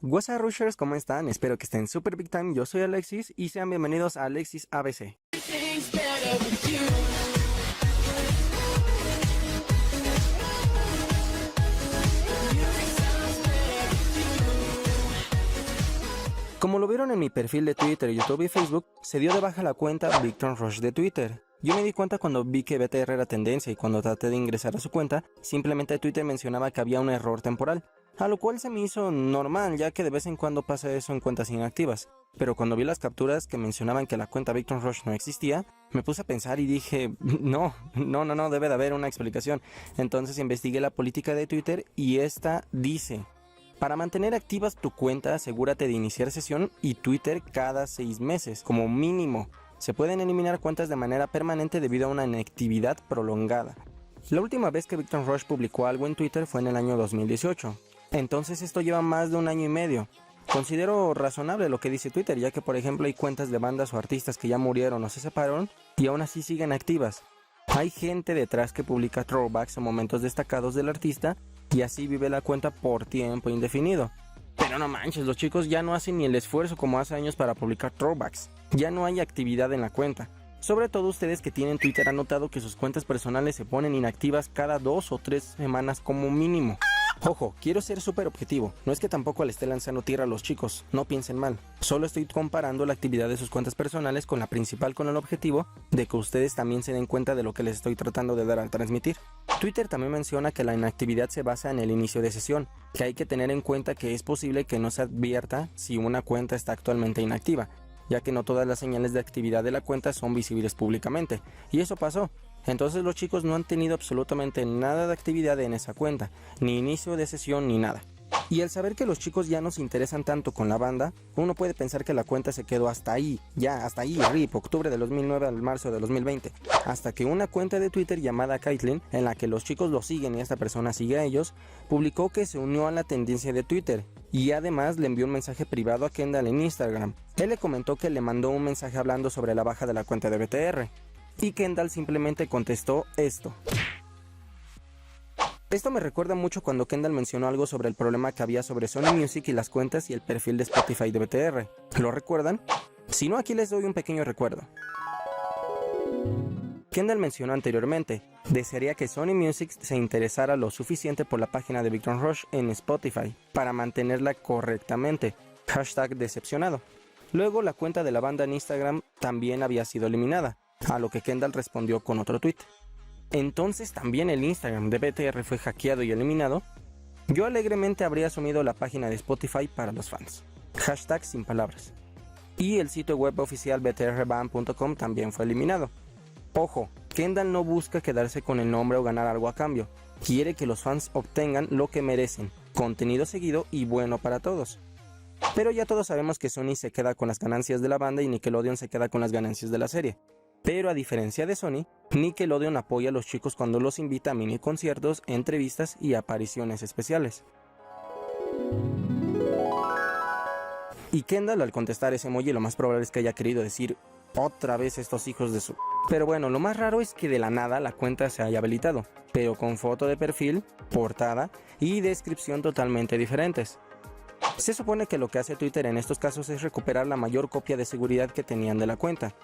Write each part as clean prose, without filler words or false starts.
What's up, Rushers, ¿cómo están? Espero que estén super big time. Yo soy Alexis y sean bienvenidos a Alexis ABC. Como lo vieron en mi perfil de Twitter, YouTube y Facebook, se dio de baja la cuenta Victor Rush de Twitter. Yo me di cuenta cuando vi que BTR era tendencia y cuando traté de ingresar a su cuenta, simplemente Twitter mencionaba que había un error temporal, a lo cual se me hizo normal, ya que de vez en cuando pasa eso en cuentas inactivas. Pero cuando vi las capturas que mencionaban que la cuenta Victor Rush no existía, me puse a pensar y dije, no, debe de haber una explicación. Entonces investigué la política de Twitter y esta dice: para mantener activas tu cuenta, asegúrate de iniciar sesión y Twitter cada 6 meses, como mínimo. Se pueden eliminar cuentas de manera permanente debido a una inactividad prolongada. La última vez que Victor Rush publicó algo en Twitter fue en el año 2018. Entonces esto lleva más de un año y medio. Considero razonable lo que dice Twitter, ya que por ejemplo hay cuentas de bandas o artistas que ya murieron o se separaron y aún así siguen activas. Hay gente detrás que publica throwbacks o momentos destacados del artista y así vive la cuenta por tiempo indefinido. Pero no manches, los chicos ya no hacen ni el esfuerzo como hace años para publicar throwbacks. Ya no hay actividad en la cuenta. Sobre todo ustedes que tienen Twitter han notado que sus cuentas personales se ponen inactivas cada 2 o 3 semanas como mínimo. Ojo, quiero ser súper objetivo, no es que tampoco le esté lanzando tierra a los chicos, no piensen mal. Solo estoy comparando la actividad de sus cuentas personales con la principal con el objetivo de que ustedes también se den cuenta de lo que les estoy tratando de dar al transmitir. Twitter también menciona que la inactividad se basa en el inicio de sesión, que hay que tener en cuenta que es posible que no se advierta si una cuenta está actualmente inactiva, ya que no todas las señales de actividad de la cuenta son visibles públicamente, y eso pasó. Entonces los chicos no han tenido absolutamente nada de actividad en esa cuenta, ni inicio de sesión ni nada. Y al saber que los chicos ya no se interesan tanto con la banda, uno puede pensar que la cuenta se quedó hasta ahí, RIP, octubre de 2009 al marzo de 2020, hasta que una cuenta de Twitter llamada Caitlyn, en la que los chicos lo siguen y esta persona sigue a ellos, publicó que se unió a la tendencia de Twitter, y además le envió un mensaje privado a Kendall en Instagram. Él le comentó que le mandó un mensaje hablando sobre la baja de la cuenta de BTR, y Kendall simplemente contestó esto. Esto me recuerda mucho cuando Kendall mencionó algo sobre el problema que había sobre Sony Music y las cuentas y el perfil de Spotify de BTR. ¿Lo recuerdan? Si no, aquí les doy un pequeño recuerdo. Kendall mencionó anteriormente, desearía que Sony Music se interesara lo suficiente por la página de Victor Rush en Spotify para mantenerla correctamente. #decepcionado. Luego la cuenta de la banda en Instagram también había sido eliminada, a lo que Kendall respondió con otro tweet. Entonces también el Instagram de BTR fue hackeado y eliminado. Yo alegremente habría asumido la página de Spotify para los fans. #sin palabras. Y el sitio web oficial btrban.com también fue eliminado. Ojo, Kendall no busca quedarse con el nombre o ganar algo a cambio. Quiere que los fans obtengan lo que merecen, contenido seguido y bueno para todos. Pero ya todos sabemos que Sony se queda con las ganancias de la banda y Nickelodeon se queda con las ganancias de la serie. Pero a diferencia de Sony, Nickelodeon apoya a los chicos cuando los invita a mini conciertos, entrevistas y apariciones especiales. Y Kendall, al contestar ese emoji, lo más probable es que haya querido decir otra vez estos hijos de su... Pero bueno, lo más raro es que de la nada la cuenta se haya habilitado, pero con foto de perfil, portada y descripción totalmente diferentes. Se supone que lo que hace Twitter en estos casos es recuperar la mayor copia de seguridad que tenían de la cuenta.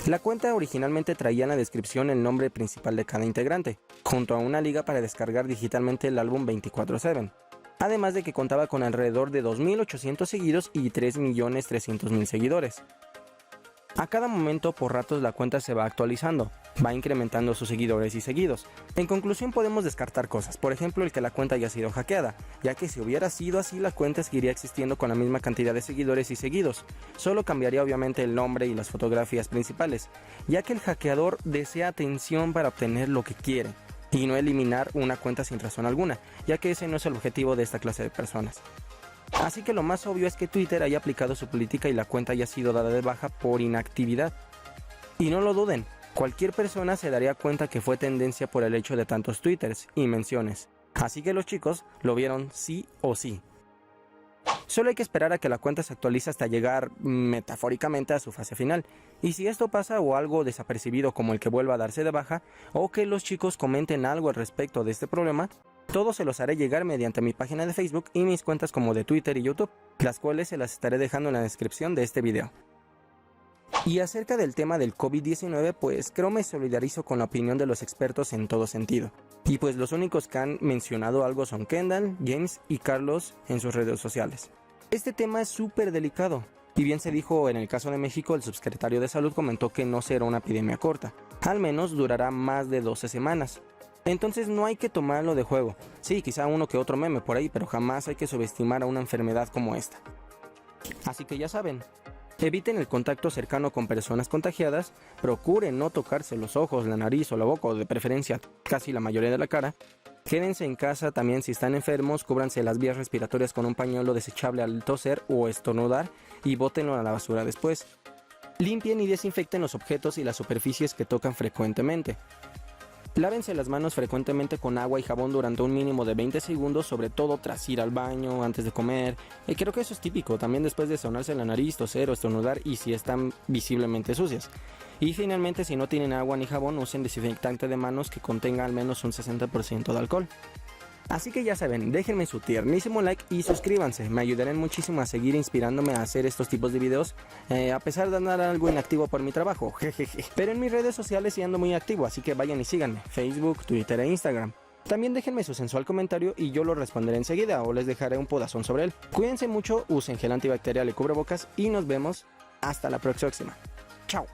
La cuenta originalmente traía en la descripción el nombre principal de cada integrante, junto a una liga para descargar digitalmente el álbum 24/7, además de que contaba con alrededor de 2.800 seguidos y 3.300.000 seguidores. A cada momento por ratos la cuenta se va actualizando, va incrementando sus seguidores y seguidos. En conclusión podemos descartar cosas, por ejemplo el que la cuenta haya sido hackeada, ya que si hubiera sido así la cuenta seguiría existiendo con la misma cantidad de seguidores y seguidos, solo cambiaría obviamente el nombre y las fotografías principales, ya que el hackeador desea atención para obtener lo que quiere, y no eliminar una cuenta sin razón alguna, ya que ese no es el objetivo de esta clase de personas. Así que lo más obvio es que Twitter haya aplicado su política y la cuenta haya sido dada de baja por inactividad. Y no lo duden, cualquier persona se daría cuenta que fue tendencia por el hecho de tantos twitters y menciones. Así que los chicos lo vieron sí o sí. Solo hay que esperar a que la cuenta se actualice hasta llegar metafóricamente a su fase final. Y si esto pasa o algo desapercibido como el que vuelva a darse de baja, o que los chicos comenten algo al respecto de este problema, Todos se los haré llegar mediante mi página de Facebook y mis cuentas como de Twitter y YouTube, las cuales se las estaré dejando en la descripción de este video. Y acerca del tema del COVID-19, pues creo me solidarizo con la opinión de los expertos en todo sentido. Y pues los únicos que han mencionado algo son Kendall, James y Carlos en sus redes sociales. Este tema es súper delicado. Y bien se dijo en el caso de México, el subsecretario de Salud comentó que no será una epidemia corta. Al menos durará más de 12 semanas. Entonces no hay que tomarlo de juego. Sí, quizá uno que otro meme por ahí, pero jamás hay que subestimar a una enfermedad como esta. Así que ya saben, eviten el contacto cercano con personas contagiadas, procuren no tocarse los ojos, la nariz o la boca, o de preferencia casi la mayoría de la cara. Quédense en casa también si están enfermos, cúbranse las vías respiratorias con un pañuelo desechable al toser o estornudar y bótenlo a la basura después. Limpien y desinfecten los objetos y las superficies que tocan frecuentemente. Lávense las manos frecuentemente con agua y jabón durante un mínimo de 20 segundos, sobre todo tras ir al baño, antes de comer. Creo que eso es típico, también después de sonarse la nariz, toser o estornudar y si están visiblemente sucias. Y finalmente, si no tienen agua ni jabón, usen desinfectante de manos que contenga al menos un 60% de alcohol. Así que ya saben, déjenme su tiernísimo like y suscríbanse, me ayudarán muchísimo a seguir inspirándome a hacer estos tipos de videos, a pesar de andar algo inactivo por mi trabajo, jejeje. Pero en mis redes sociales sí ando muy activo, así que vayan y síganme, Facebook, Twitter e Instagram. También déjenme su sensual comentario y yo lo responderé enseguida o les dejaré un podazón sobre él. Cuídense mucho, usen gel antibacterial y cubrebocas y nos vemos hasta la próxima. Chao.